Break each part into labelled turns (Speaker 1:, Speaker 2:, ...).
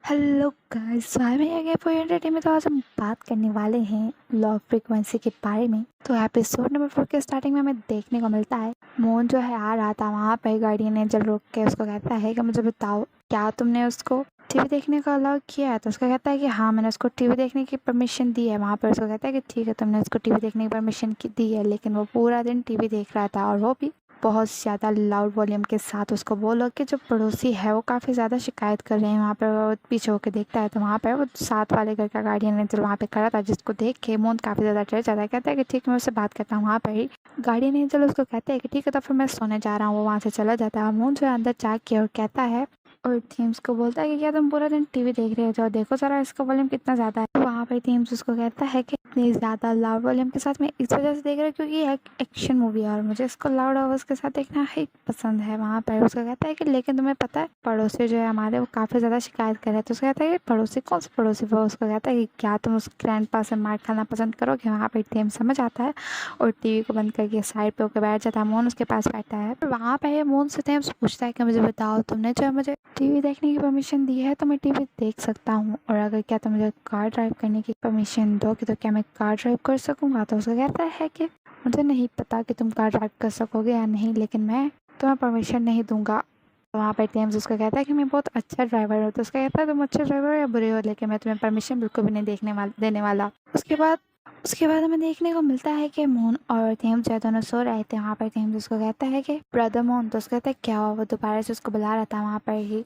Speaker 1: Hello guys, स्वागत है आगे फॉर एंटरटेनमेंट। तो आज हम बात करने वाले हैं लॉ ऑफ फ्रीक्वेंसी के बारे में। तो एपिसोड नंबर 4 के स्टार्टिंग में हमें देखने को मिलता है मोहन जो है आ रहा था, वहाँ पे गार्डियन एंजल रोक के उसको कहता है कि मुझे बताओ, क्या तुमने उसको टीवी देखने का अलाउ किया है? तो उसका कहता है कि हाँ, मैंने उसको टीवी देखने की परमिशन दी है। वहाँ पर उसको कहता है कि ठीक है, तुमने उसको टीवी देखने की परमिशन दी है, लेकिन वो पूरा दिन टीवी देख रहा था और वो भी बहुत ज़्यादा लाउड वॉल्यूम के साथ। उसको वो लोग के जो पड़ोसी है वो काफ़ी ज़्यादा शिकायत कर रहे हैं। वहाँ पर वो पीछे होकर देखता है तो वहाँ पर वो साथ वाले घर का गार्डियन एंजल वहाँ पे खड़ा था, जिसको देख के मोहन काफ़ी ज़्यादा डर जाता है। कहता है कि ठीक, मैं उससे बात करता हूँ। वहाँ पर ही गार्डियन एंजल उसको कहते हैं कि ठीक है, तो फिर मैं सोने जा रहा हूँ। वो वहाँ से चला जाता है। मोहन जो है अंदर जाग के और कहता है और थीम्स को बोलता है कि क्या तुम पूरा दिन टीवी देख रहे हो? जो देखो जरा इसका वॉल्यूम कितना ज़्यादा है। तो वहाँ पर थीम्स उसको कहता है कि इतनी ज़्यादा लाउड वॉल्यूम के साथ मैं इस वजह से देख रहा हूँ क्योंकि ये एक एक्शन मूवी है और मुझे इसको लाउड आवाज़ के साथ देखना ही पसंद है। वहाँ पर उसका कहता है कि लेकिन तुम्हें पता है पड़ोसी जो है हमारे वो काफ़ी ज़्यादा शिकायत कर रहे हैं। तो उसका कहता है कि पड़ोसी कौन से पड़ोसी? वो उसको कहता है कि क्या तुम उस ग्रैंड पा से मार खाना पसंद करोगे? वहाँ पर थीम समझ आता है और टीवी को बंद करके साइड पे होकर बैठ जाता है। मोहन उसके पास बैठा है। फिर वहाँ पे मोहन से थेम्स पूछता है कि मुझे बताओ, तुमने जो है मुझे टीवी देखने की परमिशन दी है तो मैं टीवी देख सकता हूँ, और अगर क्या तुम मुझे कार ड्राइव करने की परमिशन दोगे तो क्या मैं कार ड्राइव कर सकूँगा? तो उसका कहता है कि मुझे नहीं पता कि तुम कार ड्राइव कर सकोगे या नहीं, लेकिन मैं तुम्हें परमिशन नहीं दूंगा। तो वहाँ पर टेम्स उसका कहता है कि मैं बहुत अच्छा ड्राइवर हूँ। तो उसका कहता है तुम अच्छे ड्राइवर हो या बुरे हो, लेकिन मैं तुम्हें परमिशन बिल्कुल भी नहीं देने वाला। उसके बाद हमें देखने को मिलता है कि मोहन और थेम्स जो दोनों सो रहे थे। वहाँ पर थेम्स उसको कहता है कि ब्रदर मोहन। तो उसका कहता है क्या हुआ? वो दोबारा से उसको बुला रहा था। वहाँ पर ही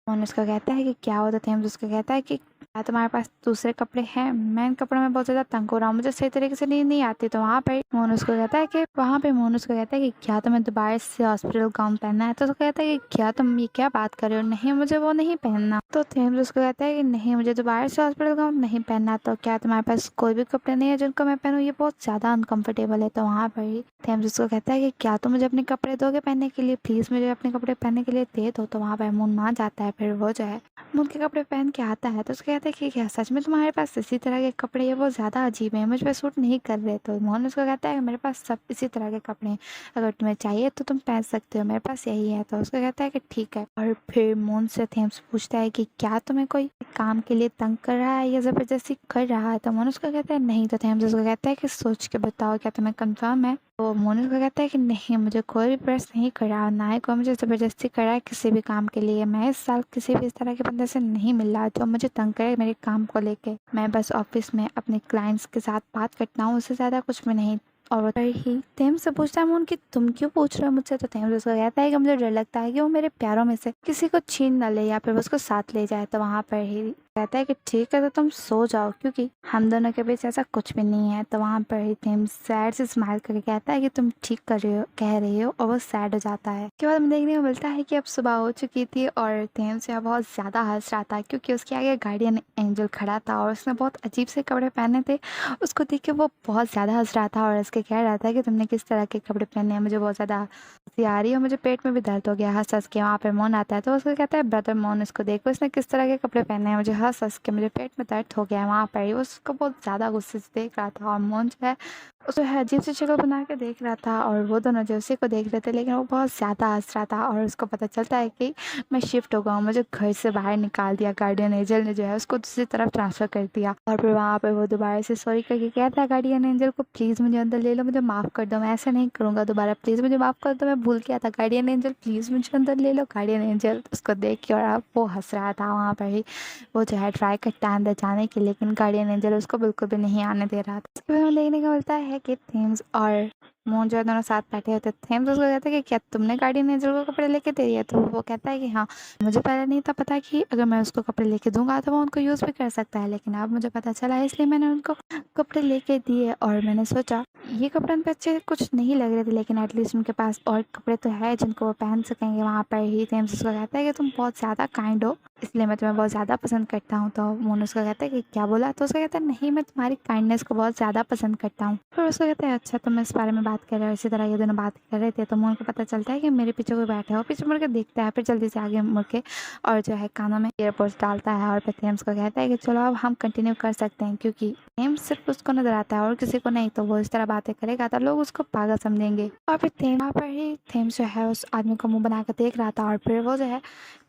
Speaker 1: मोहन उसको कहता है कि क्या हुआ? तो थेम्स उसको कहता है कि क्या तुम्हारे पास दूसरे कपड़े हैं? मैं इन कपड़ों में बहुत ज़्यादा तंग हो रहा हूँ, मुझे सही तरीके से नींद नहीं आती। तो वहाँ पर मोहन उसको कहता है कि क्या तुम्हें दोबारा से हॉस्पिटल गाउन पहनना है? तो उसको कहता है कि क्या तुम ये क्या बात कर रहे हो? नहीं, मुझे वो नहीं पहनना। तो थेम्स उसको कहता है कि नहीं, मुझे दोबारा से हॉस्पिटल गाउन नहीं पहनना। तो क्या तुम्हारे पास कोई भी कपड़े नहीं है जिनको मैं पहनूं? ये बहुत ज़्यादा अनकंफर्टेबल है। तो वहाँ पर ही थेम्स उसको कहता है कि क्या तुम मुझे अपने कपड़े दोगे पहनने के लिए? प्लीज़ मुझे अपने कपड़े पहनने के लिए दे दो। तो वहाँ पर मोहन मान जाता है। फिर वो जो है मोहन के कपड़े पहन के आता है। तो उसको कहता है कि क्या सच में तुम्हारे पास इसी तरह के कपड़े हैं? वो ज़्यादा अजीब है, मुझ पर सूट नहीं कर रहे। तो मोहन उसको कहता है मेरे पास सब इसी तरह के कपड़े हैं, अगर तुम्हें चाहिए तो तुम पहन सकते हो, मेरे पास यही है। तो उसको कहता है कि ठीक है। और फिर मोहन से थेम्स पूछता है कि क्या तुम्हें कोई काम के लिए तंग कर रहा है या ज़बरदस्ती कर रहा है? तो मोहन उसको कहता है नहीं। तो थेम्स उसको कहता है कि सोच के बताओ, क्या तुम्हें कंफर्म है? तो मोहन उसको कहता है कि नहीं, मुझे कोई भी प्रेस नहीं कर रहा, ना ही कोई मुझे ज़बरदस्ती कर रहा है किसी भी काम के लिए। मैं इस साल किसी भी इस तरह के बंदे से नहीं मिल रहा जो मुझे तंग करे मेरे काम को लेके। मैं बस ऑफिस में अपने क्लाइंट्स के साथ बात करता हूँ, उससे ज़्यादा कुछ भी नहीं। और फिर ही थेम्स से पूछता है मोहन कि तुम क्यों पूछ रहे हो मुझसे? तो थेम्स उसको कहता है कि मुझे डर लगता है कि वो मेरे प्यारों में से किसी को छीन न ले या फिर वो उसको साथ ले जाए। तो वहाँ पर ही कहता है कि ठीक है, तो तुम सो जाओ क्योंकि हम दोनों के बीच ऐसा कुछ भी नहीं है। तो वहाँ पर ही थेम्स सैड से स्माइल करके कहता है कि तुम ठीक कह रही हो, और वो सैड हो जाता है। उसके बाद हमें देखने को मिलता है कि अब सुबह हो चुकी थी और थेम्स जो बहुत ज़्यादा हंस रहा था क्योंकि उसके आगे गार्डियन एंजल खड़ा था और उसने बहुत अजीब से कपड़े पहने थे। उसको देख के वो बहुत ज़्यादा हंस रहा था और उसके कह रहा था कि तुमने किस तरह के कपड़े पहने हैं, मुझे बहुत ज़्यादा हंसी आ रही है और मुझे पेट में भी दर्द हो गया हंस हंस के। वहाँ पे मोहन आता है तो उसको कहता है ब्रदर मोहन, इसको देखो इसने किस तरह के कपड़े पहने हैं, मुझे हंस हंस के मेरे पेट में दर्द हो गया है। वहाँ पर ही उसको बहुत ज़्यादा गुस्से से देख रहा था और मोहन जो है उसको अजीब सी शक्ल बना के देख रहा था और वो दोनों जो उसी को देख रहे थे, लेकिन वो बहुत ज़्यादा हंस रहा था। और उसको पता चलता है कि मैं शिफ्ट हो गया हूँ, मुझे घर से बाहर निकाल दिया, गार्डियन एंजल ने जो है उसको दूसरी तरफ ट्रांसफ़र कर दिया। और फिर वहाँ पर वो दोबारा से सॉरी करके कहता है गार्डियन एंजल को, प्लीज़ मुझे अंदर ले लो, मुझे माफ़ कर दो, मैं ऐसा नहीं करूँगा दोबारा, प्लीज़ मुझे माफ़ कर दो, मैं भूल गया था। गार्डियन एंजल प्लीज़ मुझे अंदर ले लो। गार्डियन एंजल उसको देख के और अब वो हंस रहा था। वहाँ पर ही वो जो है ट्राई करता है अंदर जाने के, लेकिन गार्डियन एंजल उसको बिल्कुल भी नहीं आने दे रहा था। इसके बाद हमें देखने को मिलता है कि थेम्स और मोहन जो है दोनों साथ बैठे होते। थेम्स उसको कहता है कि क्या तुमने गार्डियन एंजल को कपड़े लेके दे दिए? तो वो कहता है कि हाँ, मुझे पहले नहीं था पता कि अगर मैं उसको कपड़े लेके दूंगा तो वो उनको यूज़ भी कर सकता है, लेकिन अब मुझे पता चला है इसलिए मैंने उनको कपड़े लेके दिए। और मैंने सोचा ये कपड़े उन पे अच्छे कुछ नहीं लग रहे थे, लेकिन एटलीस्ट उनके पास और कपड़े तो है जिनको वो पहन सकेंगे। वहाँ पर ही थेम्स उसको कहता है कि तुम बहुत ज़्यादा काइंड हो, इसलिए मैं तुम्हें बहुत ज़्यादा पसंद करता हूँ। तो मोहन उसको कहता है कि क्या बोला? तो उसका कहता है नहीं, मैं तुम्हारी काइंडनेस को बहुत ज़्यादा पसंद करता हूँ। फिर उसको कहता है अच्छा, तुम इस बारे में बात कर रहे हो? इसी तरह ये दोनों बात कर रहे थे तो मोहन को पता चलता है कि मेरे पीछे कोई बैठा है। वो पीछे मुड़ के देखता है, फिर जल्दी से आगे मुड़ के और जो है कानों में ईयरपोड्स डालता है और फिर थेम्स को कहता है कि चलो अब हम कंटिन्यू कर सकते हैं, क्योंकि थेम्स सिर्फ उसको नजर आता है और किसी को नहीं, तो वो इस तरह बातें करेगा तो लोग उसको पागल समझेंगे। और फिर वहाँ पर ही थेम्स जो है उस आदमी को मुंह बना कर देख रहा था और फिर वो जो है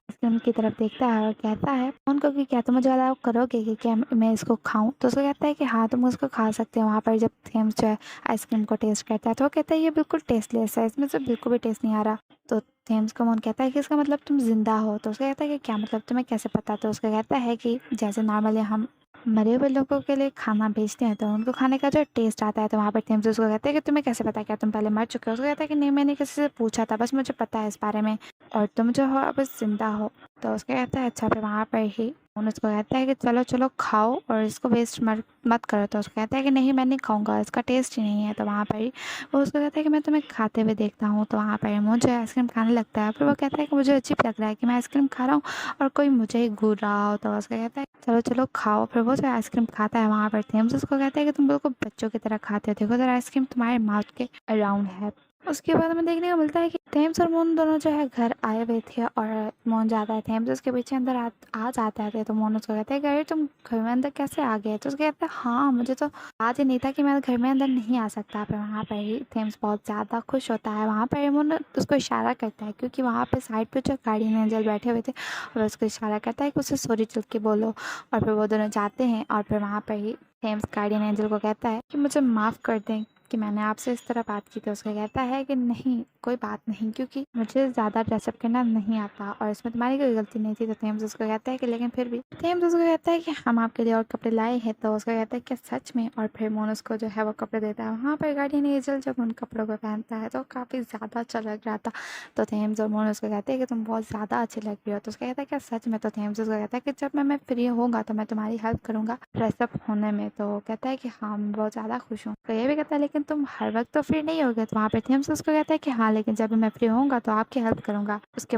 Speaker 1: आइसक्रीम की तरफ देखता है और कहता है उनको कि क्या तुम मुझे अलाउ करोगे कि क्या मैं इसको खाऊं। तो उसको कहता है कि हाँ तुम उसको खा सकते हो। वहाँ पर जब थेम्स जो है आइसक्रीम को टेस्ट करता है तो वो कहता है ये बिल्कुल टेस्टलेस है, इसमें से बिल्कुल भी टेस्ट नहीं आ रहा। तो थेम्स को मोन कहता है कि इसका मतलब तुम जिंदा हो। तो उसका कहता है कि क्या मतलब, तुम्हें कैसे पता। तो उसका कहता है कि जैसे नॉर्मली हम मरे हुए लोगों के लिए खाना भेजते हैं तो उनको खाने का जो टेस्ट आता है। तो वहाँ पर थेम्स उसको कहते हैं कि तुम्हें कैसे पता, क्या तुम पहले मर चुके हो। उसको कहता है कि नहीं मैंने किसी से पूछा था, बस मुझे पता है इस बारे में, और तुम जो हो अब जिंदा हो। तो उसका कहता है अच्छा। फिर वहाँ पर ही उसको कहता है कि चलो चलो खाओ और इसको वेस्ट मत करो। तो उसको कहता है कि नहीं मैं नहीं खाऊंगा, इसका टेस्ट ही नहीं है। तो वहाँ पर ही वो उसको कहता है कि मैं तुम्हें खाते हुए देखता हूँ। तो वहाँ पर मुझे आइसक्रीम खाने लगता है। फिर वो कहता है कि मुझे अजीब लग रहा है कि मैं आइसक्रीम खा रहा हूँ और कोई मुझे ही घूर रहा हो। तो उसका कहता है चलो चलो खाओ। फिर वो जो आइसक्रीम खाता है वहाँ पर थेम्स उसको कहता है कि तुम बिल्कुल बच्चों की तरह खाते हो, देखो जरा आइसक्रीम तुम्हारे माउथ के अराउंड है। उसके बाद हमें देखने को मिलता है कि थेम्स और मोन दोनों जो है घर आए हुए थे और मोन जाता है, थेम्स उसके पीछे अंदर आ जाता है। तो मोन उसको कहता है कि अरे तुम घर में अंदर कैसे आ गए। तो उसको कहता है हाँ मुझे तो याद ही नहीं था कि मैं घर में अंदर नहीं आ सकता। फिर वहाँ पर ही थेम्स बहुत ज़्यादा खुश होता है। वहाँ पर मोन उसको इशारा करता है क्योंकि वहाँ पर साइड पर जो गार्डियन एंजल बैठे हुए थे और उसको इशारा करता है कि उसे सॉरी चल के बोलो। और फिर वो दोनों जाते हैं और फिर वहाँ पर ही थेम्स गार्डियन एंजल को कहता है कि मुझे माफ़ कर दें कि मैंने आपसे इस तरह बात की। तो उसका कहता है कि नहीं कोई बात नहीं, क्योंकि मुझे ज़्यादा ड्रेसअप करना नहीं आता और इसमें तुम्हारी कोई गलती नहीं थी। तो थेम्स उसको कहता है कि लेकिन फिर भी थेम्स उसको कहता है कि हम आपके लिए और कपड़े लाए हैं। तो उसका कहता है क्या सच में। और फिर मोन उसको जो है वो कपड़े देता है। वहाँ पर गार्डियन एंजल जब उन कपड़ों को पहनता है तो काफ़ी ज़्यादा अच्छा लग रहा था। तो थेम्स और मोन उसको कहते हैं कि तुम बहुत ज़्यादा अच्छी लग रही हो। तो उसका कहता है क्या सच में। तो थेम्स उसको कहता है कि जब मैं फ्री होऊंगा तो मैं तुम्हारी हेल्प करूँगा ड्रेसअप होने में। तो कहता है कि हाँ मैं बहुत ज़्यादा खुश हूँ। तो ये भी कहता है लेकिन तुम हर वक्त तो फ्री नहीं होगे। तो वहाँ पे थेम्स उसको कहता है कि हाँ लेकिन जब भी मैं फ्री होऊंगा तो आपकी हेल्प करूँगा। उसके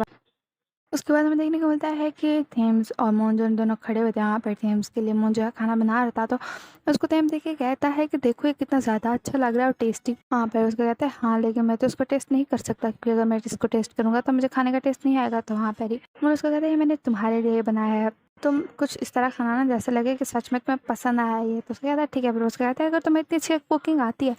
Speaker 1: बाद हमें देखने को मिलता है कि थेम्स और मोन जो दोनों खड़े हुए थे वहाँ पर। थेम्स के लिए मोन जो है खाना बना रहा था तो उसको थेम्स देख के कहता है कि देखो ये कितना ज़्यादा अच्छा लग रहा है और टेस्टी। वहाँ पर उसको कहता है हाँ लेकिन मैं तो इसको टेस्ट नहीं कर सकता क्योंकि अगर मैं इसको टेस्ट करूँगा तो मुझे खाने का टेस्ट नहीं आएगा। तो वहाँ पर ही मोन उसको कहता है मैंने तुम्हारे लिए बनाया है, तुम कुछ इस तरह खाना ना जैसे लगे कि सच में तुम्हें पसंद आया ये। तो उसको कहता है ठीक है। फिर उसको कहता है अगर तुम्हें इतनी अच्छी कुकिंग आती है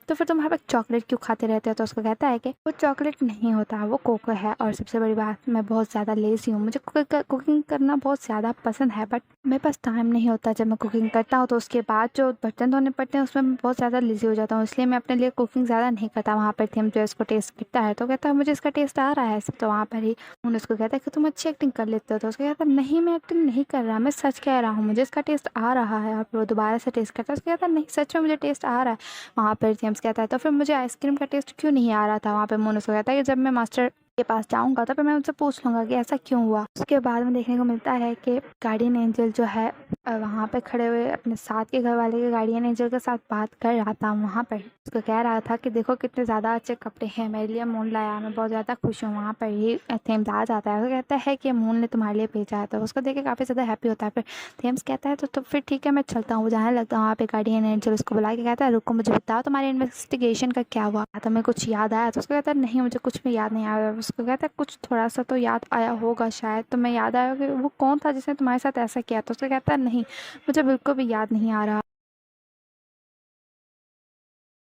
Speaker 1: तो फिर तुम हर वक्त चॉकलेट क्यों खाते रहते हो। तो उसको कहता है कि वो चॉकलेट नहीं होता, वो कोको है। और सबसे बड़ी बात मैं बहुत ज़्यादा लेज़ी हूँ, मुझे कुकिंग करना बहुत ज़्यादा पसंद है बट मेरे पास टाइम नहीं होता। जब मैं कुकिंग करता हूँ तो उसके बाद जो बर्तन धोने पड़ते हैं उसमें मैं बहुत ज़्यादा लेज़ी हो जाता हूँ, इसलिए मैं अपने लिए कुकिंग ज़्यादा नहीं करता। वहाँ पर थेम्स जो इसको टेस्ट करता है तो कहता है मुझे इसका टेस्ट आ रहा है सब। तो वहाँ पर ही उन्होंने उसको कहता है कि तुम अच्छी एक्टिंग कर लेते हो। तो उसको कहता है नहीं मैं एक्टिंग नहीं कर रहा, मैं सच कह रहा हूँ, मुझे इसका टेस्ट आ रहा है। और फिर वो दोबारा से टेस्ट करता है। उसको कहता है नहीं सच में मुझे टेस्ट आ रहा है। वहाँ पर थेम्स कहता है तो फिर मुझे आइसक्रीम का टेस्ट क्यों नहीं आ रहा था। वहाँ पे मोन उसको कहता है कि जब मैं मास्टर के पास जाऊंगा तो फिर मैं उनसे पूछ लूंगा कि ऐसा क्यों हुआ। उसके बाद में देखने को मिलता है कि गार्डियन एंजल जो है वहाँ पे खड़े हुए अपने साथ के घर वाले के गार्डियन एंजल के साथ बात कर रहा था। वहाँ पर उसको कह रहा था कि देखो कितने ज़्यादा अच्छे कपड़े हैं, मेरे लिए मोन लाया, मैं बहुत ज़्यादा खुश हूँ। वहाँ पर ही थेम्स आ जाता है, वो कहता है कि मोन ने तुम्हारे लिए भेजा है। तो उसको देख के काफ़ी ज़्यादा हैप्पी होता है। फिर थेम्स कहता है तो फिर ठीक है मैं चलता हूँ। वो जाने लगता है। वहाँ पे गार्डियन एंजल उसको बुला के कहता है रुको मुझे बताओ तुम्हारे इन्वेस्टिगेशन का क्या हुआ, तुम्हें कुछ याद आया। तो उसको कहता है नहीं मुझे कुछ भी याद नहीं आया। उसको कहता है कुछ थोड़ा सा तो याद आया होगा शायद, तो मैं याद आया कि वो कौन था जिसने तुम्हारे साथ ऐसा किया। तो उसको कहता है नहीं मुझे बिल्कुल भी याद नहीं आ रहा।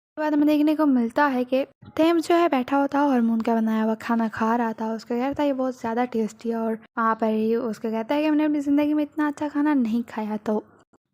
Speaker 1: उसके बाद हमें देखने को मिलता है कि थेम्स जो है बैठा हुआ था और मून का बनाया हुआ खाना खा रहा था। उसको कहता है ये बहुत ज़्यादा टेस्टी है और वहाँ पर ही उसको कहता है कि मैंने अपनी ज़िंदगी में इतना अच्छा खाना नहीं खाया। तो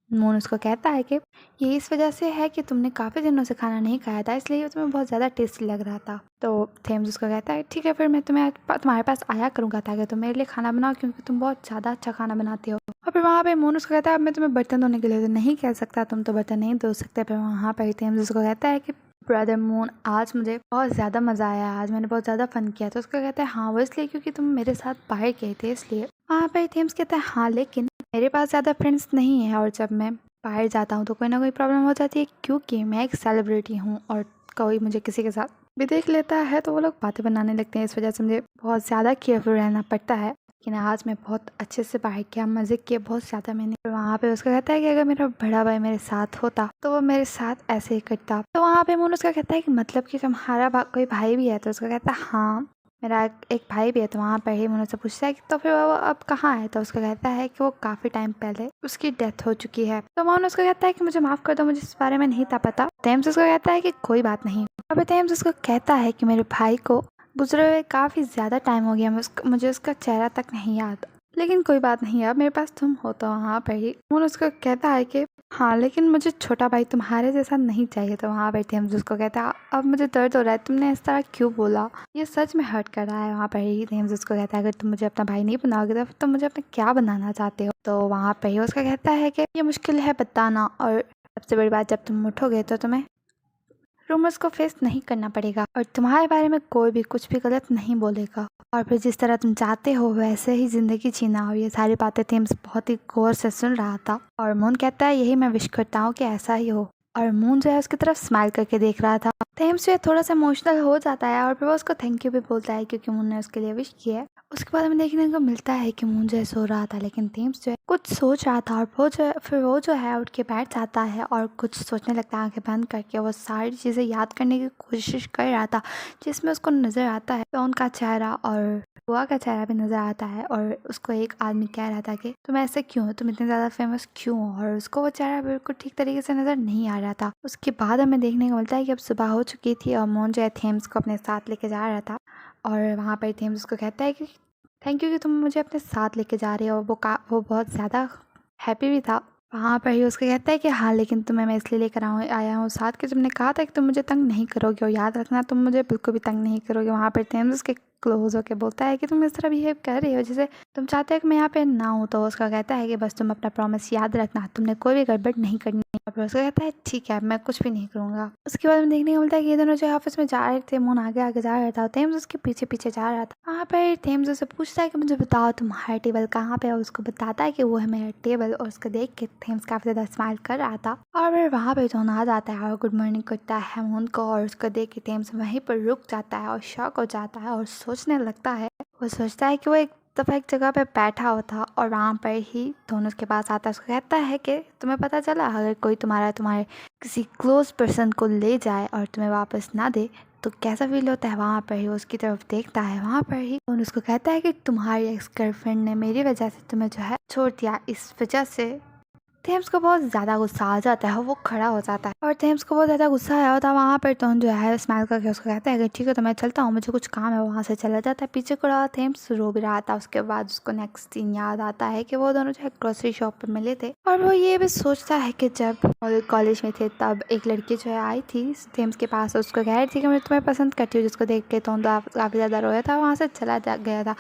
Speaker 1: मून उसको कहता है कि ये इस वजह से है कि तुमने काफ़ी दिनों से खाना नहीं खाया था, इसलिए ये तुम्हें बहुत ज़्यादा टेस्टी लग रहा था। तो थेम्स उसको कहता है ठीक है फिर मैं तुम्हारे पास आया करूँगा ताकि तुम मेरे लिए खाना बनाओ क्योंकि तुम बहुत ज़्यादा अच्छा खाना बनाते हो। और फिर वहाँ पे मून उसको कहता है अब मैं तुम्हें बर्तन धोने के लिए तो नहीं कह सकता, तुम तो बर्तन नहीं धो सकते। फिर वहाँ पर थेम्स उसको कहता है कि ब्रदर मून आज मुझे बहुत ज़्यादा मज़ा आया, आज मैंने बहुत ज़्यादा फन किया। तो उसको कहता है हाँ वो इसलिए क्योंकि तुम मेरे साथ बाहर गए थे इसलिए। वहाँ पर थेम्स कहता है हाँ लेकिन मेरे पास ज़्यादा फ्रेंड्स नहीं है और जब मैं बाहर जाता हूँ तो कोई ना कोई प्रॉब्लम हो जाती है क्योंकि मैं एक सेलिब्रिटी हूँ और कोई मुझे किसी के साथ भी देख लेता है तो वो लोग बातें बनाने लगते हैं। इस वजह से मुझे बहुत ज़्यादा केयरफुल रहना पड़ता है। लेकिन आज मैं बहुत अच्छे से बाहर किया, मज़े किए बहुत ज़्यादा मैंने। फिर वहाँ पे उसका कहता है कि अगर मेरा बड़ा भाई मेरे साथ होता तो वो मेरे साथ ऐसे ही करता। तो वहाँ पे मून उसका कहता है कि मतलब कि तुम्हारा कोई भाई भी है। तो उसका कहता है हाँ मेरा एक भाई भी है। तो वहाँ पर ही मून उससे पूछता है कि तो फिर वो अब कहाँ है। तो उसका कहता है कि वो काफ़ी टाइम पहले उसकी डेथ हो चुकी है। तो मून उसका कहता है कि मुझे माफ़ कर दो, मुझे इस बारे में नहीं था पता। थेम्स उसको कहता है कि कोई बात नहीं। अब थेम्स उसको कहता है कि मेरे भाई को गुजरे हुए काफ़ी ज़्यादा टाइम हो गया, मुझे उसका चेहरा तक नहीं याद, लेकिन कोई बात नहीं, अब मेरे पास तुम हो तो वहाँ पर ही। मून उसको कहता है कि हाँ, लेकिन मुझे छोटा भाई तुम्हारे जैसा नहीं चाहिए। तो वहाँ पर थेम्स उसको कहता है अब मुझे दर्द हो रहा है, तुमने इस तरह क्यों बोला, ये सच में हर्ट कर रहा है। वहाँ पर ही थेम्स उसको कहता है अगर तुम मुझे अपना भाई नहीं बनाओगे तो तुम मुझे अपना क्या बनाना चाहते हो। तो वहाँ पर ही उसका कहता है कि ये मुश्किल है बताना, और सबसे बड़ी बात जब तुम उठोगे तो तुम्हें रूमर्स को फेस नहीं करना पड़ेगा और तुम्हारे बारे में कोई भी कुछ भी गलत नहीं बोलेगा, और फिर जिस तरह तुम चाहते हो वैसे ही जिंदगी जीना। और ये सारी बातें थेम्स बहुत ही गौर से सुन रहा था, और मून कहता है यही मैं विश करता हूँ कि ऐसा ही हो। और मून जो है उसकी तरफ स्माइल करके देख रहा था। थेम्स जो है थोड़ा सा इमोशनल हो जाता है और फिर वो उसको थैंक यू भी बोलता है क्योंकि मून ने उसके लिए विश किया है। उसके बाद हमें देखने को मिलता है कि मून जो है सो रहा था, लेकिन थेम्स जो है कुछ सोच रहा था, और वो जो है उठ के बैठ जाता है और कुछ सोचने लगता है। आंखें बंद करके वो सारी चीज़ें याद करने की कोशिश कर रहा था, जिसमें उसको नज़र आता है टॉन का चेहरा और बुआ का चेहरा भी नज़र आता है। और उसको एक आदमी कह रहा था कि तुम ऐसे क्यों हो, तुम इतने ज़्यादा फेमस क्यों हो, और उसको वो चेहरा बिल्कुल ठीक तरीके से नज़र नहीं आ रहा था। उसके बाद हमें देखने को मिलता है कि अब सुबह हो चुकी थी और मून जो है थेम्स को अपने साथ लेके जा रहा था, और वहाँ पर थेम्स उसको कहता है कि थैंक यू कि तुम मुझे अपने साथ लेके जा रही हो। वो बहुत ज़्यादा हैप्पी भी था। वहाँ पर ही उसको कहता है कि हाँ, लेकिन तुम्हें मैं इसलिए लेकर आया हूँ साथ कि तुमने कहा था कि तुम मुझे तंग नहीं करोगे, और याद रखना तुम मुझे बिल्कुल भी तंग नहीं करोगे। वहाँ पर थेम्स उसके क्लोज होकर बोलता है कि तुम इस तरह बिहेव कर रही हो जैसे तुम चाहते हो कि मैं यहाँ पे ना हूँ। तो उसका कहता है कि बस तुम अपना प्रॉमिस याद रखना, तुमने कोई भी गड़बड़ नहीं करनी। और फिर उसका कहता है ठीक है, मैं कुछ भी नहीं करूँगा। उसके बाद में देखने को मिलता है कि ये दोनों जो ऑफिस में जा रहे थे, मून आगे आगे जा रहा था, थेम्स उसके पीछे पीछे जा रहा था। वहाँ पर थेम्स उससे पूछता है कि मुझे बताओ तुम्हारा टेबल कहाँ पे है। उसको बताता है कि वो है मेरा टेबल, और उसको देख के थेम्स काफ़ी ज़्यादा स्माइल कर रहा था। और फिर वहाँ पर जॉन आ जाता है और गुड मॉर्निंग करता है मून को, और उसको देख के थेम्स वहीं पर रुक जाता है और शॉक हो जाता है और सोचने लगता है। वो सोचता है कि वो एक दफ़ा एक जगह पे बैठा हुआ था और वहाँ पर ही दोनों उसके पास आता है। उसको कहता है कि तुम्हें पता चला अगर कोई तुम्हारे किसी क्लोज पर्सन को ले जाए और तुम्हें वापस ना दे तो कैसा फील होता है। वहाँ पर ही उसकी तरफ देखता है। वहाँ पर ही उसको कहता है कि तुम्हारी एक्स गर्लफ्रेंड ने मेरी वजह से तुम्हें जो है छोड़ दिया, इस वजह से थेम्स को बहुत ज़्यादा गुस्सा आ जाता है। वो खड़ा हो जाता है और थेम्स को बहुत ज़्यादा गुस्सा आया होता है। वहाँ पर टोन जो है स्माइल करके उसको कहता है कि ठीक है तो मैं चलता हूँ, मुझे कुछ काम है। वहाँ से चला जाता है। पीछे खड़ा थेम्स रो भी रहा था। उसके बाद उसको नेक्स्ट सीन याद आता है कि वो दोनों जो है ग्रोसरी शॉप पर मिले थे, और वो ये भी सोचता है कि जब कॉलेज में थे तब एक लड़की जो है आई थी थेम्स के पास, उसको कह रही थी कि मैं तुम्हें पसंद करती हूँ, जिसको देख के टोन काफ़ी ज़्यादा रोया था। वहाँ से चला गया था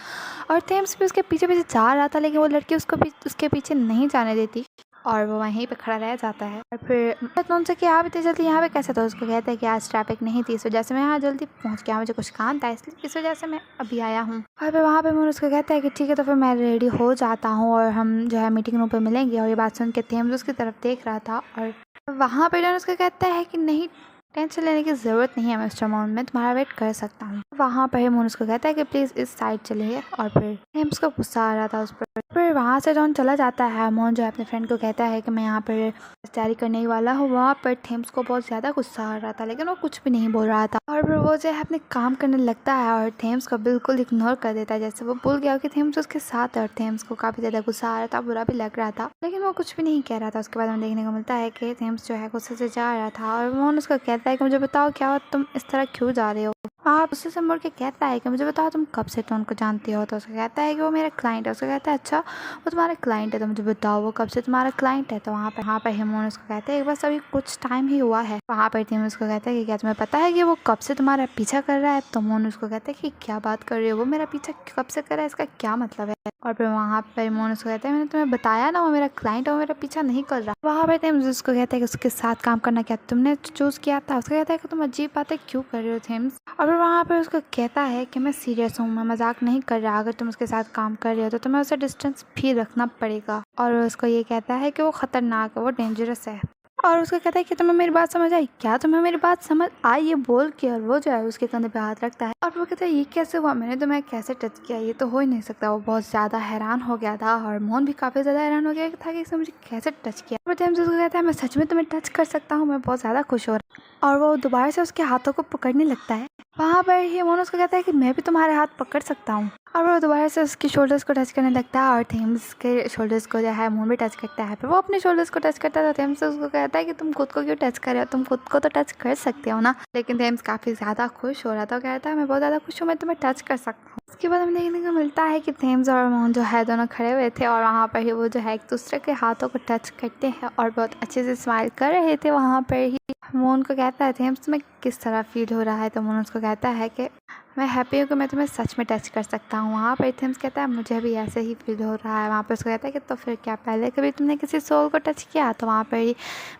Speaker 1: और थेम्स भी उसके पीछे पीछे जा रहा था, लेकिन वो लड़की उसके पीछे नहीं जाने देती और वो वहीं पे खड़ा रह जाता है। और फिर तो उनसे कि आप इतनी जल्दी यहाँ पे कैसे? तो उसको कहता है कि आज ट्रैफिक नहीं थी, इस वजह से मैं यहाँ जल्दी पहुँच गया, मुझे कुछ काम था इसलिए इस वजह से मैं अभी आया हूँ। और फिर वहाँ पे मैं उसको कहता है कि ठीक है तो फिर मैं रेडी हो जाता हूँ और हम जो है मीटिंग रूम पर मिलेंगे। और ये बात सुन के थेम्स उसकी तरफ देख रहा था और वहाँ पर उसको कहता है कि नहीं, टेंशन लेने की ज़रूरत नहीं है मिस्टर मून, मैं तुम्हारा वेट कर सकता हूँ। वहाँ पर ही मून उसको कहता है कि प्लीज़ इस साइड चलिए, और फिर थेम्स को गुस्सा आ रहा था उस पर। फिर वहाँ से जॉन चला जाता है। मून जो है अपने फ्रेंड को कहता है कि मैं यहाँ पर तैयारी करने ही वाला हूँ। वहाँ पर थेम्स को बहुत ज़्यादा गुस्सा आ रहा था, लेकिन वो कुछ भी नहीं बोल रहा था। और फिर वो जो है अपने काम करने लगता है और थेम्स को बिल्कुल इग्नोर कर देता है, जैसे वो भूल गया कि थेम्स उसके साथ है। और थेम्स को काफ़ी ज़्यादा गुस्सा आ रहा था, बुरा भी लग रहा था, लेकिन वो कुछ भी नहीं कह रहा था। उसके बाद हमें देखने को मिलता है कि थेम्स जो है गुस्से से जा रहा था और मून उसको कहता है कि मुझे बताओ क्या हुआ, तुम इस तरह क्यों जा रहे हो? आप उससे से मुड़ के कहता है कि मुझे बताओ तुम कब से टोन को जानती हो? तो उसका कहता है कि वो मेरा क्लाइंट है। उसका कहता है अच्छा वो तुम्हारा क्लाइंट है, तो मुझे बताओ वो कब से तुम्हारा क्लाइंट है? तो वहाँ पर हिमोन उसको कहता है कि बस अभी कुछ टाइम ही हुआ है। वहाँ पर थीम उसको कहता है कि क्या तुम्हें पता है कि वो कब से तुम्हारा पीछा कर रहा है? तो मोन उसको कहता है कि क्या बात कर रही हो, वो मेरा पीछा कब से कर रहा है, इसका क्या मतलब है? और फिर वहाँ पर मोन उसको कहता है मैंने तुम्हें बताया ना वो मेरा क्लाइंट है, वो मेरा पीछा नहीं कर रहा। वहाँ पर थेम्स उसको कहता है कि उसके साथ काम करना क्या तुमने चूज किया था? उसका कहता है कि तुम अजीब बातें क्यों कर रहे हो थेम्स? और फिर वहाँ पर उसको कहता है कि मैं सीरियस हूँ, मैं मजाक नहीं कर रहा, अगर तुम उसके साथ काम कर रहे हो तो तुम्हें उसे डिस्टेंस भी रखना पड़ेगा। और उसको ये कहता है कि वो खतरनाक है, वो डेंजरस है। और उसको कहता है कि तुम्हें मेरी बात समझ आई? क्या तुम्हें मेरी बात समझ आई? ये बोल के और वो जो है उसके कंधे पे हाथ रखता है और वो कहता है ये कैसे हुआ, मैंने तुम्हें कैसे टच किया, ये तो हो ही नहीं सकता। वो बहुत ज़्यादा हैरान हो गया था और मोहन भी काफ़ी ज़्यादा हैरान हो गया था कि इसने मुझे कैसे टच किया। और जेम्स उसको कहता है मैं सच में तुम्हें टच कर सकता हूँ, मैं बहुत ज़्यादा खुश हो रहा हूँ। और वो दोबारा से उसके हाथों को पकड़ने लगता है। वहाँ पर ही मोहन उसको कहता है कि मैं भी तुम्हारे हाथ पकड़ सकता हूँ। और वो दोबारा से उसकी शोल्डर्स को टच करने लगता है और थेम्स के शोल्डर्स को जो है मून भी टच करता है। फिर वो अपने शोल्डर्स को टच करता है तो थेम्स उसको कहता है कि तुम खुद को क्यों टच कर रहे हो, तुम खुद को तो टच कर सकते हो ना। लेकिन थेम्स काफ़ी ज़्यादा खुश हो रहा था, कहता है मैं बहुत ज़्यादा खुश हूँ, मैं तुम्हें टच कर सकता हूँ। उसके बाद हमें देखने को मिलता है कि थेम्स और मून जो है दोनों खड़े हुए थे और वहाँ पर ही वो जो है एक दूसरे के हाथों को टच करते हैं और बहुत अच्छे से स्माइल कर रहे थे। वहाँ पर ही मून को कहता है थेम्स तुम्हें किस तरह फील हो रहा है, तो मून उसको कहता है कि मैं हैप्पी हूँ कि मैं तुम्हें सच में टच कर सकता हूँ। वहाँ पर थेम्स कहता है मुझे भी ऐसे ही फील हो रहा है। वहाँ पर उसको कहता है कि तो फिर क्या पहले कभी तुमने किसी सोल को टच किया, तो वहाँ पर ही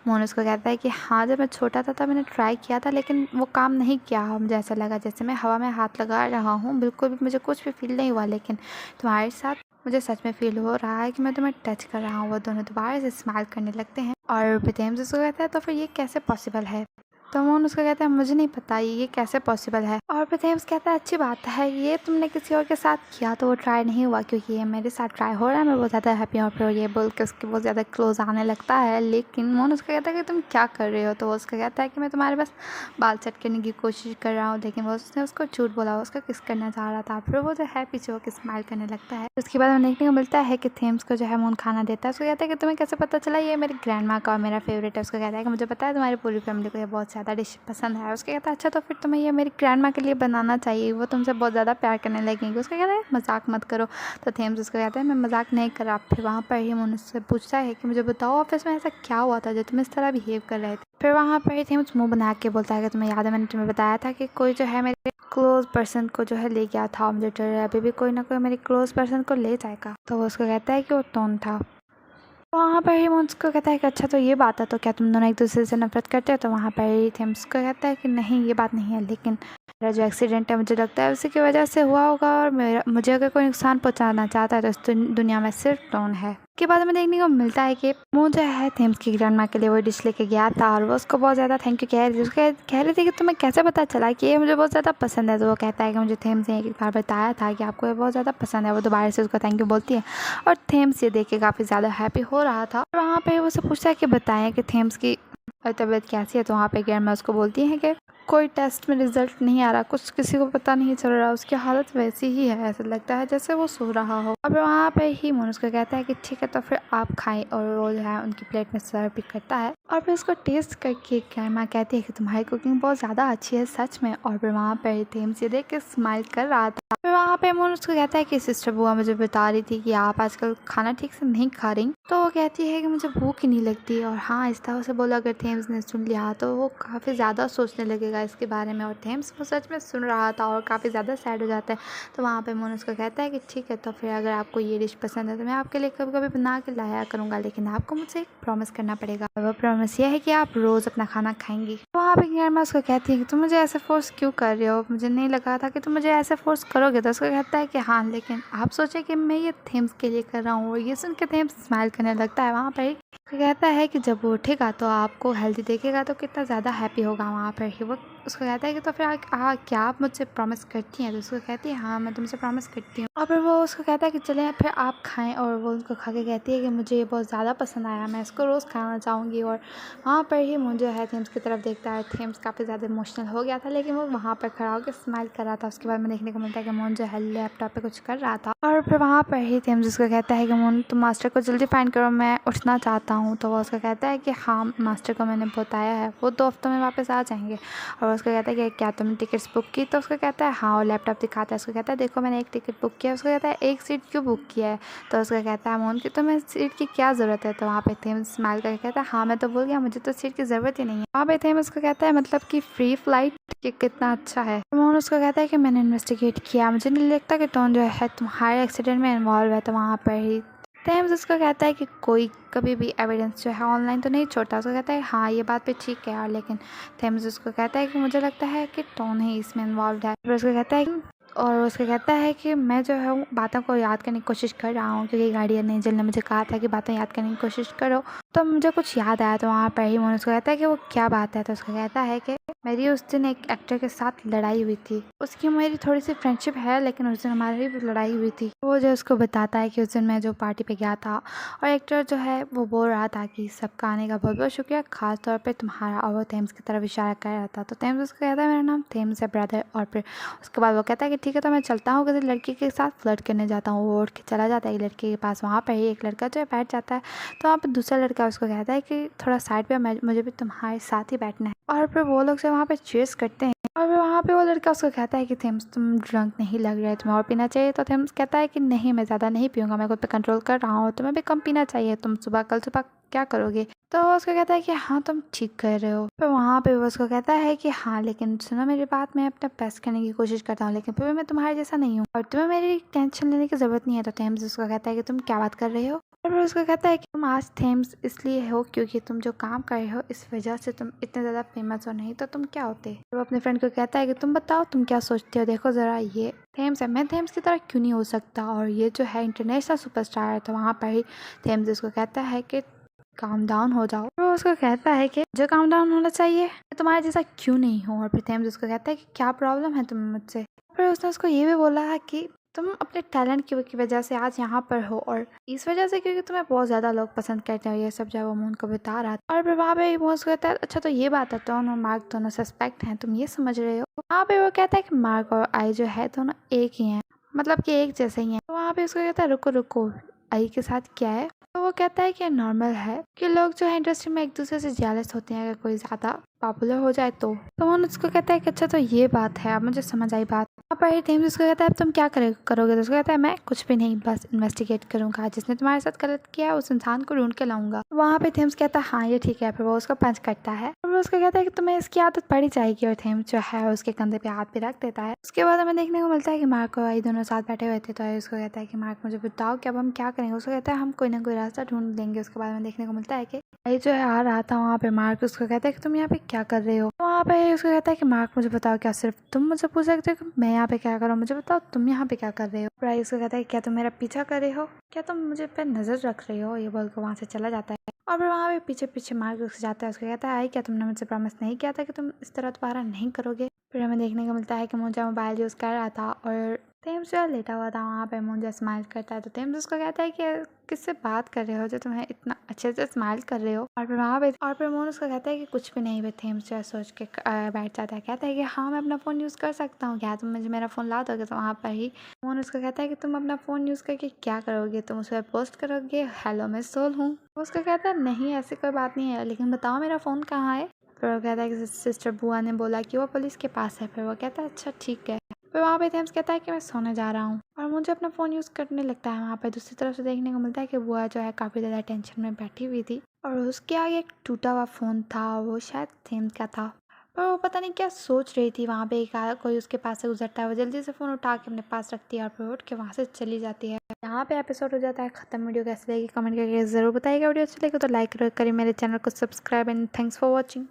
Speaker 1: मोहन उसको कहता है कि हाँ जब मैं छोटा था तब मैंने ट्राई किया था लेकिन वो काम नहीं किया। मुझे ऐसा लगा जैसे मैं हवा में हाथ लगा रहा हूँ, बिल्कुल भी मुझे कुछ भी फील नहीं हुआ, लेकिन तुम्हारे साथ मुझे सच में फील हो रहा है कि मैं तुम्हें टच कर रहा हूँ। वो दोनों दोबारा से स्माइल करने लगते हैं और थेम्स उसको कहता है तो फिर ये कैसे पॉसिबल है, तो मोहन उसको कहता है मुझे नहीं पता ये कैसे पॉसिबल है। और फिर थेम्स कहता है अच्छी बात है, ये तुमने किसी और के साथ किया तो वो ट्राई नहीं हुआ, क्योंकि ये मेरे साथ ट्राई हो रहा है, मैं बहुत ज़्यादा हैप्पी हूँ। फिर ये बोल के उसके बहुत ज़्यादा क्लोज आने लगता है। लेकिन मोहन उसको कहता है कि तुम क्या कर रहे हो, तो वो उसका कहता है कि मैं तुम्हारे बस बाल सेट करने की कोशिश कर रहा हूँ। लेकिन वो उसने उसको झूठ बोला, उसका किस करना चाह रहा था। फिर वो जो है पीछे होकर स्माइल करने लगता है। उसके बाद हमें देखने को मिलता है कि थेम्स को जो है मोहन खाना देता है। उसको कहता है कि तुम्हें कैसे पता चला ये मेरी ग्रैंड माँ का और मेरा फेवरेट है। उसको कहता है कि मुझे पता है तुम्हारी पूरी फैमिली को ये बहुत ज़्यादा डिश पसंद है। उसके कहता है अच्छा तो फिर तुम्हें ये मेरी ग्रैंड माँ के लिए बनाना चाहिए, वो तुमसे बहुत ज़्यादा प्यार करने लगेंगी। उसका कहता है मजाक मत करो, तो थेम्स उसको कहता है मैं मजाक नहीं कर रहा। फिर वहाँ पर ही मोहन उससे पूछता है कि मुझे बताओ ऑफिस में ऐसा क्या हुआ था जो तुम इस तरह बिहेव कर रहे थे। फिर वहाँ पर ही थेम्स मुँह बना के बोलता है कि तुम्हें याद है मैंने तुम्हें बताया था कि कोई जो है मेरे क्लोज पर्सन को जो है ले गया था, मुझे डर है अभी भी कोई ना कोई मेरे क्लोज पर्सन को ले जाएगा। तो वो उसको कहता है कि वो टोन था। वहाँ पर ही थेम्स को कहता है कि अच्छा तो ये बात है, तो क्या तुम दोनों एक दूसरे से नफरत करते हो। तो वहाँ पर ही थेम्स को कहता है कि नहीं ये बात नहीं है, लेकिन मेरा जो एक्सीडेंट है मुझे लगता है उसी की वजह से हुआ होगा और मुझे अगर कोई नुकसान पहुँचाना चाहता है तो इस दुनिया में सिर्फ टोन है। के बाद हमें देखने को मिलता है कि वो जो है थेम्स की ग्रैंड माँ के लिए वो डिश लेके गया था और वो उसको बहुत ज़्यादा थैंक यू कह रही थी। उसको कह रही थी कि तुम्हें कैसे पता चला कि ये मुझे बहुत ज़्यादा पसंद है। तो वो कहता है कि मुझे थेम्स ने एक बार बताया था कि आपको ये बहुत ज़्यादा पसंद है। वो दोबारा से उसको थैंक यू बोलती है और थेम्स ये देख के काफ़ी ज़्यादा हैप्पी हो रहा था। वहाँ पे वो से पूछता है कि बताएं कि थेम्स की तबीयत कैसी है। तो वहाँ पे ग्रैंड माँ उसको बोलती है कि कोई टेस्ट में रिजल्ट नहीं आ रहा, कुछ किसी को पता नहीं चल रहा, उसकी हालत वैसी ही है, ऐसा लगता है जैसे वो सो रहा हो। अब वहाँ पे ही मोहन उसको कहता है कि ठीक है तो फिर आप खाएं और वो जो है उनकी प्लेट में सर्व भी करता है। और फिर उसको टेस्ट करके ग्रैंड माँ कहती है कि तुम्हारी कुकिंग बहुत ज़्यादा अच्छी है सच में। और फिर वहाँ पर थेम्स ये देख के स्माइल कर रहा था। फिर वहाँ पे मोहन उसको कहता है कि सिस्टर बुआ मुझे बता रही थी कि आप आजकल खाना ठीक से नहीं खा रही, तो वो कहती है कि मुझे भूख ही नहीं लगती। और हाँ इस तरह से बोला अगर थेम्स ने सुन लिया तो वो काफ़ी ज़्यादा सोचने लगेगा इसके बारे में। और थेम्स वो सच में सुन रहा था और काफ़ी ज़्यादा सैड हो जाता है। तो वहाँ पे मोहन उसको कहता है कि ठीक है तो फिर अगर आपको ये डिश पसंद है तो मैं आपके लिए कभी कभी बना के लाया करूँगा, लेकिन आपको मुझसे एक प्रॉमिस करना पड़ेगा। वो प्रॉमिस ये है कि आप रोज़ अपना खाना खाएंगी। तो वहाँ पे ग्रैंड माँ उसको कहती है कि तुम मुझे ऐसे फोर्स क्यों कर रहे हो, मुझे नहीं लगा था कि तुम मुझे ऐसे फोर्स करोगे। तो उसको कहता है कि हाँ लेकिन आप सोचे कि मैं ये थेम्स के लिए कर रहा हूँ। और ये सुन के थेम्स स्माइल करने लगता है। वहाँ पर कहता है कि जब वो उठेगा तो आपको हेल्दी देखेगा तो कितना ज़्यादा हैप्पी होगा। वहाँ पर ही वो उसको कहता है कि तो फिर क्या आप मुझसे प्रॉमिस करती हैं। तो उसको कहती है हाँ मैं तुमसे प्रॉमिस करती हूँ। और फिर वो उसको कहता है कि चलें फिर आप खाएं। और वो उसको खा के कहती है कि मुझे ये बहुत ज़्यादा पसंद आया, मैं इसको रोज़ खाना चाहूँगी। और वहाँ पर ही मुझे जो है थेम्स की तरफ देखता है। थेम्स काफ़ी ज़्यादा इमोशनल हो गया था, लेकिन वो वहाँ पर खड़ा होकर स्माइल कर रहा था। उसके बाद में देखने को मिलता है कि मोहन जो है लैपटॉप पे कुछ कर रहा था। और फिर वहाँ पर ही थेम्स उसको कहता है कि मोहन तुम मास्टर को जल्दी फाइंड करो, मैं उठना चाहता हूँ। तो वो उसका कहता है कि हाँ मास्टर को मैंने बताया है, वो 2 हफ्तों में वापस आ जाएंगे। और उसको कहता है कि क्या तुमने टिकट्स बुक की। तो उसको कहता है हाँ, और लैपटॉप दिखाता है। उसको कहता है देखो मैंने एक टिकट बुक किया। उसको कहता है एक सीट क्यों बुक किया है। तो उसका कहता है मोहन की तुम्हें सीट की क्या ज़रूरत है। तो वहाँ पे थेम्स स्माइल करके कहता है हाँ मैं तो भूल गया, मुझे तो सीट की ज़रूरत ही नहीं है। वहाँ पे थेम्स उसको कहता है मतलब कि फ्री फ्लाइट कि कितना अच्छा है। मोहन उसको कहता है कि मैंने इन्वेस्टिगेट किया, मुझे नहीं लगता कि टोन जो है तुम्हारे एक्सीडेंट में इन्वॉल्व है। तो वहाँ पर ही थेम्स उसको कहता है कि कोई कभी भी एविडेंस जो है ऑनलाइन तो नहीं छोड़ता। उसको कहता है हाँ ये बात भी ठीक है यार, लेकिन थेम्स उसको कहता है कि मुझे लगता है कि टोन ही इसमें इन्वॉल्व है। फिर उसको कहता है और उसको कहता है कि मैं जो है बातों को याद करने की कोशिश कर रहा हूँ, क्योंकि गार्डियन एंजल ने मुझे कहा था कि बातें याद करने की कोशिश करो। तो मुझे कुछ याद आया। तो वहाँ पर ही मोहन उसको कहता है कि वो क्या बात है। तो उसको कहता है कि मेरी उस दिन एक एक्टर के साथ लड़ाई हुई थी। उसकी मेरी थोड़ी सी फ्रेंडशिप है, लेकिन उस दिन हमारी भी लड़ाई हुई थी। वो जो उसको बताता है कि उस दिन मैं जो पार्टी पे गया था और एक्टर जो है वो बोल रहा था कि सबका आने का बहुत बहुत शुक्रिया, खास तौर पे तुम्हारा, और वो थेम्स की तरफ इशारा कर रहा था। तो थेम्स उसको कहता है मेरा नाम थेम्स है ब्रदर। और फिर उसके बाद वो कहता है कि ठीक है, तो मैं चलता हूँ, किसी लड़की के साथ फ्लर्ट करने जाता हूँ। वो उठ के चला जाता है एक लड़के के पास। वहाँ पर ही एक लड़का जो है बैठ जाता है। तो वहाँ पर दूसरा लड़का उसको कहता है कि थोड़ा साइड पे, मुझे भी तुम्हारे साथ ही बैठना है। और फिर वो लोग जो वहाँ पे चीयर्स करते हैं। और फिर वहाँ पे वो लड़का उसको कहता है कि थेम्स तुम ड्रंक नहीं लग रहे, तुम्हें और पीना चाहिए। तो थेम्स कहता है कि नहीं, मैं ज़्यादा नहीं पीऊँगा, मैं खुद पे कंट्रोल कर रहा हूँ, तुम्हें भी कम पीना चाहिए, तुम कल सुबह क्या करोगे। तो वो उसको कहता है कि हाँ तुम ठीक कर रहे हो। फिर वहाँ पे वो उसको कहता है कि हाँ लेकिन सुनो मेरी बात, मैं अपना बेस्ट करने की कोशिश करता हूँ, लेकिन फिर भी मैं तुम्हारे जैसा नहीं हूँ और तुम्हें मेरी टेंशन लेने की ज़रूरत नहीं है। तो थेम्स उसको कहता है कि तुम क्या बात कर रहे हो। और फिर उसको कहता है कि तुम आज थेम्स इसलिए हो क्योंकि तुम जो काम कर रहे हो इस वजह से तुम इतने ज़्यादा फेमस हो, नहीं तो तुम क्या होते। वो अपने फ्रेंड को कहता है कि तुम बताओ तुम क्या सोचते हो, देखो ज़रा ये थेम्स है, मैं थेम्स की तरह क्यों नहीं हो सकता, और ये जो है इंटरनेशनल सुपरस्टार है। तो वहाँ पर ही थेम्स उसको कहता है कि काम डाउन हो जाओ। वो उसको कहता है कि जो काम डाउन होना चाहिए, मैं तुम्हारे जैसा क्यों नहीं हूँ। और फिर थेम्स उसको कहता है कि क्या प्रॉब्लम है तुम्हें मुझसे। फिर उसने उसको ये भी बोला है कि तुम अपने टैलेंट की वजह से आज यहाँ पर हो, और इस वजह से क्योंकि तुम्हें बहुत ज़्यादा लोग पसंद करते हो। ये सब जो है वो मून को बता रहा था। और फिर वहाँ पे वो उसको कहता है अच्छा तो ये बात है, दोनों मार्क दोनों सस्पेक्ट हैं, तुम ये समझ रहे हो। वहाँ पे वो कहता है कि मार्क और आई जो है दोनों एक ही हैं, मतलब कि एक जैसे ही हैं। तो वहाँ पे उसको कहता है रुको रुको, आई के साथ क्या है। तो वो कहता है कि नॉर्मल है कि लोग जो है इंडस्ट्री में एक दूसरे से जेलस होते हैं अगर कोई ज़्यादा पॉपुलर हो जाए तो वो उसको कहता है कि अच्छा तो ये बात है, अब मुझे समझ आई बात। वहाँ पर थेम्स उसको कहता है अब तुम क्या करोगे। तो उसको कहता है मैं कुछ भी नहीं, बस इन्वेस्टिगेट करूंगा, जिसने तुम्हारे साथ गलत किया है उस इंसान को ढूंढ के लाऊंगा। वहाँ पे थेम्स कहता है हाँ ये ठीक है। फिर वो उसको पंच करता है और वो उसको कहता है कि तुम्हें इसकी आदत पड़ी जाएगी। और थेम्स जो है उसके कंधे पे हाथ भी रख देता है। उसके बाद हमें देखने को मिलता है कि मार्क और आई दोनों साथ बैठे हुए थे। तो आई उसको कहता है कि मार्क मुझे बताओ कि अब हम क्या करेंगे। उसको कहता है हम कोई ना कोई रास्ता ढूंढ लेंगे। उसके बाद हमें देखने को मिलता है कि आई जो है आ रहा था वहाँ पे। मार्क उसको कहता है कि तुम यहाँ पे क्या कर रहे हो। वहाँ पे उसको कहता है कि मार्क मुझे बताओ, क्या सिर्फ तुम मुझे पूछ सकते हो कि मैं यहाँ पे क्या करूँ, मुझे बताओ तुम यहाँ पे क्या कर रहे हो। प्राई उसको कहता है क्या तुम मेरा पीछा कर रहे हो, क्या तुम मुझे पे नजर रख रहे हो। ये बोल के वहाँ से चला जाता है। और फिर वहाँ पे पीछे पीछे मार्क उसको जाता है। उसको कहता है आई क्या तुमने मुझसे प्रॉमिस नहीं किया था कि तुम इस तरह दोबारा नहीं करोगे। फिर हमें देखने को मिलता है कि मुझे मोबाइल यूज़ कर रहा था और थेम्स जो लेटा हुआ था वहाँ पे। मुझे स्माइल करता है। तो थेम्स उसको कहता है कि किससे बात कर रहे हो जो तुम्हें इतना अच्छे से स्माइल कर रहे हो। और फिर वहाँ पे और फिर मोन उसको कहता है कि कुछ भी नहीं। वे थेम्स जो है सोच के बैठ जाता है। कहता है कि हाँ मैं अपना फ़ोन यूज़ कर सकता हूँ, क्या तुम मुझे मेरा फ़ोन ला दोगे। तो वहाँ पर ही मोन उसको कहता है कि तुम अपना फ़ोन यूज़ करके क्या करोगे, तुम उस पर पोस्ट करोगे हेलो मैं सोल हूँ। उसको कहता है नहीं ऐसी कोई बात नहीं है, लेकिन बताओ मेरा फ़ोन कहाँ है। फिर वो कहता है कि सिस्टर बुआ ने बोला कि वो पुलिस के पास है। फिर वो कहता है अच्छा ठीक है। फिर वहाँ पे थेम्स कहता है कि मैं सोने जा रहा हूँ और मुझे अपना फ़ोन यूज़ करने लगता है। वहाँ पे दूसरी तरफ से देखने को मिलता है कि बुआ जो है काफ़ी ज़्यादा टेंशन में बैठी हुई थी और उसके आगे एक टूटा हुआ फ़ोन था, वो शायद थेम्स का था। पर वो पता नहीं क्या सोच रही थी। वहाँ पे एक कोई उसके पास से गुजरता है, वो जल्दी से फ़ोन उठा के अपने पास रखती है और फिर उठ के वहाँ से चली जाती है। यहाँ पे एपिसोड हो जाता है खत्म। वीडियो कैसे लगी कमेंट करके ज़रूर बताइएगा। वीडियो अच्छी लगी तो लाइक करिए, मेरे चैनल को subscribe and thanks for watching.